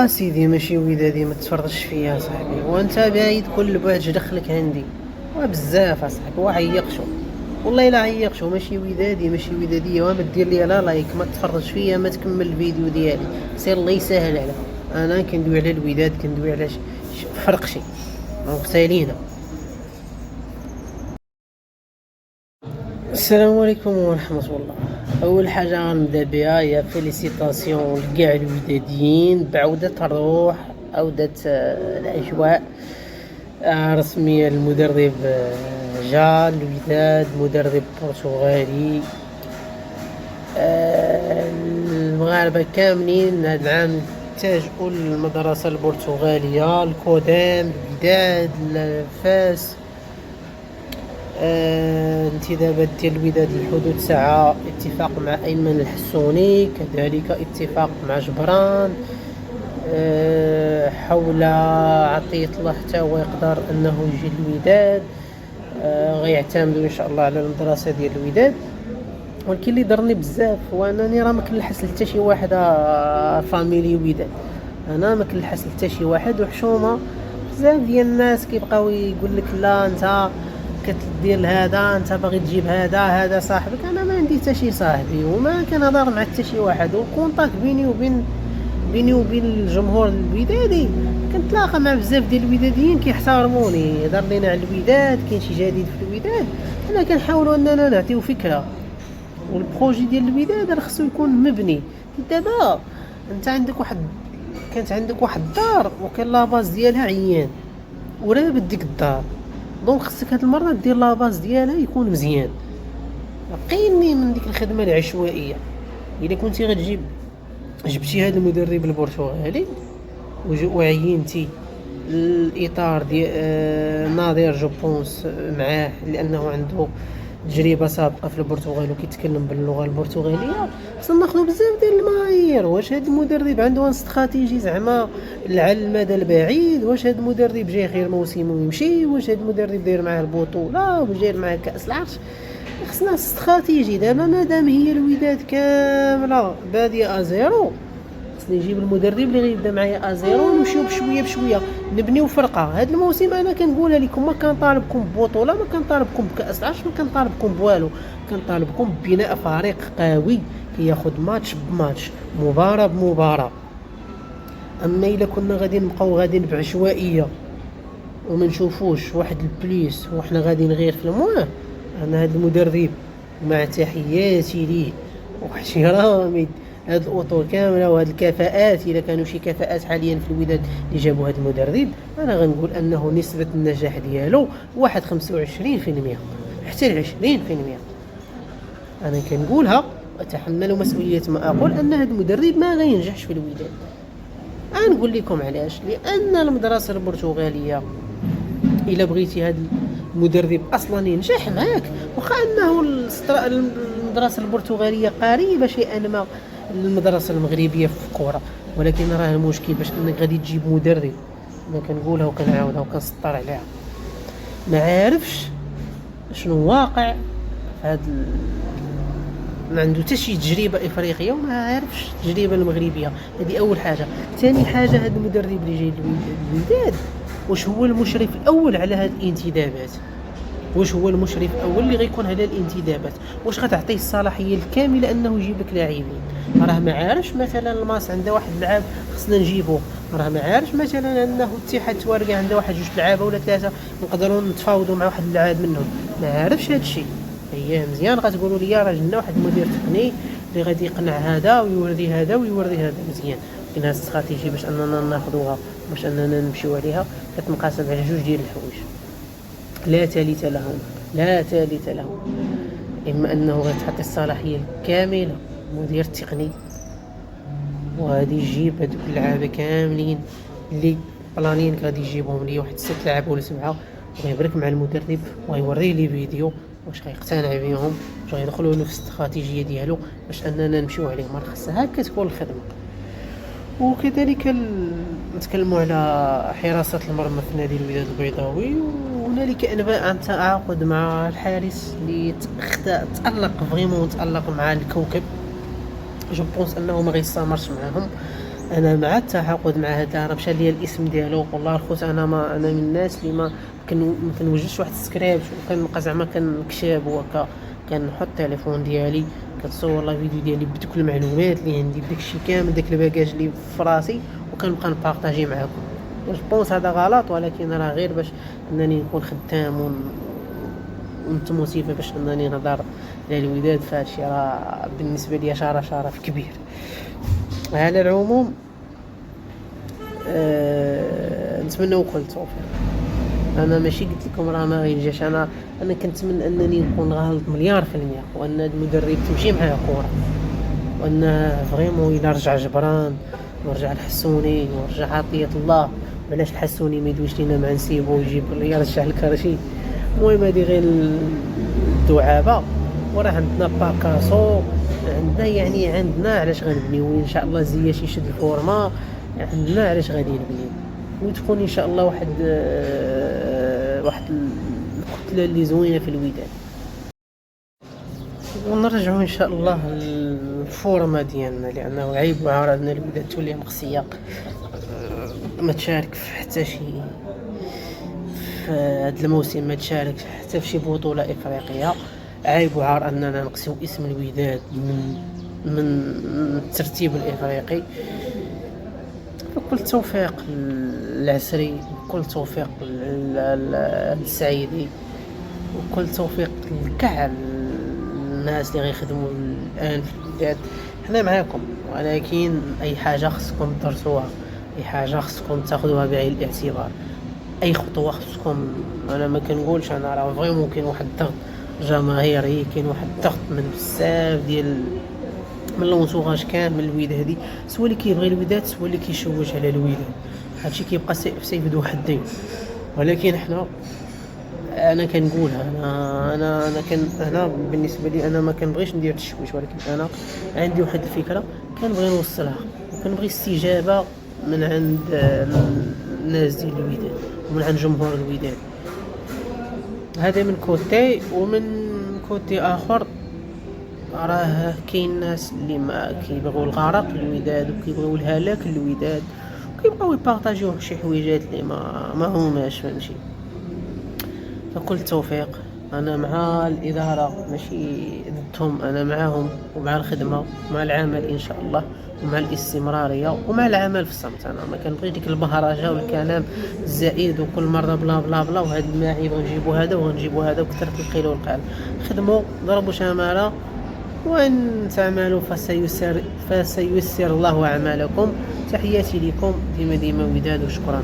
سيدي ماشي ودادي، ما تفرجش فيا صاحبي، وانت بعيد كل بعد اش دخلك عندي وبزاف اصاحبي وعيقشو. والله الا عيقشو، ماشي ودادي ماشي ودادية، وما دير لي لا لايك، ما تفرج فيا، ما تكمل الفيديو ديالي، سير الله يسهل عليك. انا كندوي على الوداد، كندوي على فرق شي دونك سالينا. السلام عليكم ورحمة الله. أول حاجة غنبدا بها هي فيليسيتاسيون لكاع الوداديين بعودة الروح، عودة الأجواء رسمية. المدرب جا الوداد، مدرب برتغالي. المغاربة كاملين هاد العام اتجهوا للمدرسة البرتغالية، القدام، الوداد، فاس. انتدابات ديال الوداد لحدود ساعة، اتفاق مع أيمن الحسوني، كذلك اتفاق مع جبران حول عطية الله حتى هو يقدر أنه يجي الوداد. غيعتمدوا إن شاء الله على المدرسة ديال الوداد. ولكن اللي ضرني بزاف هو أنني راه ما كنلحس لحتى شي واحد فاميلي وداد، أنا ما كنلحس لحتى شي واحد، وحشومة بزاف ديال الناس كيبقاو يقول لك لا انت كتدير هذا، انت باغي تجيب هذا صاحبك. انا ما عندي حتى شي صاحبي وما كنهضر مع حتى شي واحد، والكونتاكت بيني وبين الجمهور الودادي. كنتلاقى مع بزاف ديال الوداديين كيحترموني، يهضر لينا على الوداد، كاين شي جديد في الوداد، انا كنحاولوا اننا نعطيو فكره. والبروجي ديال الوداد راه خصو يكون مبني. دابا انت كانت عندك واحد الدار وكان لاباز ديالها عيان ورابط ديك الدار، دونك خصك هاد المره دير لاباز ديالها يكون مزيان. قيني من ديك الخدمه العشوائيه. الا كنتي جبتي هذا المدرب البرتغالي وعينتي الاطار ديال ناظر جو بونس معاه، لانه عنده تجربه سابقه في البرتغال وكيتكلم باللغه البرتغاليه، خصنا ناخذ بزاف ديال المعايير. واش هذا المدرب عنده استراتيجي زعما على المدى البعيد؟ واش هذا المدرب جاي غير موسم ويمشي؟ واش هذا المدرب داير معاه البطوله وداير معاه كاس العرش؟ خصنا استراتيجي. دابا مادام هي الوداد كامله باديه ازيرو، خصني نجيب المدرب اللي غيبدا معايا ازيرو ونمشيو بشويه بشويه نبنيو فرقه. هذا الموسم انا كنقولها لكم، ما كنطالبكم ببطوله، ما كنطالبكم بكاس العرش، ما كنطالبكم بوالو، كنطالبكم ببناء فريق قوي كياخذ ماتش بماتش، مباراه بمباراه. اما الا كنا غادي نبقاو غاديين بعشوائيه وما نشوفوش واحد البليس وحنا غاديين غير في المواه، انا هذا المدرب مع تحياتي ليه واحترامي، هاد الاطر كامله وهاد الكفاءات، الا كانوا شي كفاءات حاليا في الوداد اللي جابوا هاد المدرب، انا غنقول انه نسبه النجاح ديالو واحد 25% حتى ل 20%. انا كنقولها اتحمل مسؤوليه ما اقول، ان هاد المدرب ما غينجحش في الوداد. نقول لكم علاش. لان المدرسه البرتغاليه الا بغيتي هاد المدرب اصلا ينجح معاك، واخا انه المدرسه البرتغاليه قريبه شيئا ما المدرسه المغربيه في الكره، ولكن راه المشكل باش انك غادي تجيب مدرب، انا كنقولها وكنعاودها وكنسطر عليها، ما عارفش شنو واقع في ما عنده حتى شي تجربه افريقيه وما عارفش التجربه المغربيه. هذه اول حاجه. ثاني حاجه، هذا المدرب اللي جاي للوداد واش هو المشرف الاول على هذه الانتدابات؟ واش هو المشرف الاول اللي غيكون على الانتدابات؟ واش غتعطيه الصلاحيه الكامله انه يجيب لك لاعبين؟ راه ما عارفش مثلا الماس عنده واحد اللعاب خصنا نجيبوه، راه ما عارفش مثلا انه اتحاد التوارقه عنده واحد جوج لعابه ولا ثلاثه نقدروا نتفاوضوا مع واحد اللعاب منهم. ما عارفش هذا الشيء. هي مزيان غتقولوا لي راه جبنا واحد المدير تقني اللي غادي يقنع هذا ويوري هذا ويوري هذا، مزيان. لكن هذه الاستراتيجيه باش اننا ناخذوها، باش اننا نمشيو عليها، كتنقسم على جوج ديال الحوايج لا ثالث لهم، لا ثالث لهم. اما انه غتعطي الصلاحيه الكامله مدير تقني وغادي يجيب هذوك اللعابه كاملين اللي بلانين، غادي يجيبهم لي واحد 6 لعابه ولا 7، ويبرك مع المدرب ويوريه لي فيديو واش غيقتنع بهم، واش غيدخلوا له في الاستراتيجيه ديالو باش اننا نمشيو عليهم. راه خاصها هكا تكون الخدمه. وكذلك نتكلموا على حراسه المرمى في نادي الوداد البيضاوي. وهنالك انباء عن تعاقد مع الحارس اللي تالق فريمون، تالق مع الكوكب. جو بونس انه ما غيستمرش معاهم، انا مع التعاقد مع هذا، راه مشى ليا الاسم ديالو والله الخوت. انا من الناس اللي ما كنوجدش واحد السكريبت، وكنبقى زعما كنكتب وهكا. كنحط التليفون ديالي، كتصور لا فيديو ديالي بديك المعلومات اللي عندي، بداك الشيء كامل، داك الباكاج اللي في راسي، وكنبقى نبارطاجي معاكم. واش بونس هذا غلط، ولكن راه غير باش انني نكون خدام ونتموتيفي باش انني نهضر على الوداد. فهادشي راه بالنسبه لي شرف كبير. على العموم نتمنى كل التوفيق. انا ماشي قلت لكم راه ما غيجيش. انا كنتمنى انني نكون غلط مليار في المية، وان المدرب تمشي معاه كره، وان فريمون الى رجع جبران ورجع الحسوني ورجع عطية الله. بلاش الحسوني ما يدويش لينا مع نسيبو ويجيب يرجع الكرشي. المهم هذه غير الدعابه. وراه عندنا باكاسو، عندنا علاش غنبنيو ان شاء الله. زياش يشد الفورما، عندنا علاش غادي نبنيو، وتكون ان شاء الله واحد الكتله اللي زوينه في الوداد، ونرجعوا ان شاء الله الفورما ديالنا. لانه عيب وعار ان الوداد تولي مقصيه ما تشارك في حتى شي في هذا الموسم، ما تشارك حتى في شي بطوله افريقيه. عيب وعار اننا نقصيو اسم الوداد من الترتيب الافريقي. بكل توفيق العسري، بكل توفيق السعيدي، وكل توفيق لكاع الناس اللي غيخدموا الان في الوداد. حنا معاكم، ولكن اي حاجه خصكم تدرسوها، اي حاجه خصكم تاخذوها بعين الاعتبار، اي خطوه خصكم. انا ما كنقولش، انا راه فريمون كاين واحد الضغط جماهيري، كاين واحد الضغط من بزاف ديال من الانتوراج كامل الودادي، سوا اللي كيبغي الوداد سوا اللي كيشوش على الوداد. هادشي كيبقى سيف ذو حدين. ولكن انا كنقولها، انا انا بالنسبه لي انا ما كنبغيش ندير التشويش، ولكن انا عندي واحد الفكره كنبغي نوصلها، وكنبغي استجابه من عند الناس ديال الوداد ومن عند جمهور الوداد. هذا من كوتي. ومن كوتي اخر راه كاين ناس اللي ما كيبغيو الغرق للوداد، وكيبغيو الهلاك للوداد، وكيبقاو يبارطاجيو شي حويجات اللي ما هماش فهمتي. فكل التوفيق. انا مع الاداره ماشي ضدهم، انا معاهم ومع الخدمه ومع العمل ان شاء الله، ومع الاستمراريه ومع العمل في الصمت. انا ما كنبغيش ديك البهرجه والكلام الزائد وكل مره بلا بلا بلا، وهذا الماعي غنجيبوا هذا وغنجيبوا هذا، وكثرت القيل والقال. خدموا، ضربوا شماله، وان تعملوا فسيسر الله اعمالكم. تحياتي لكم. ديما وداد، وشكرا.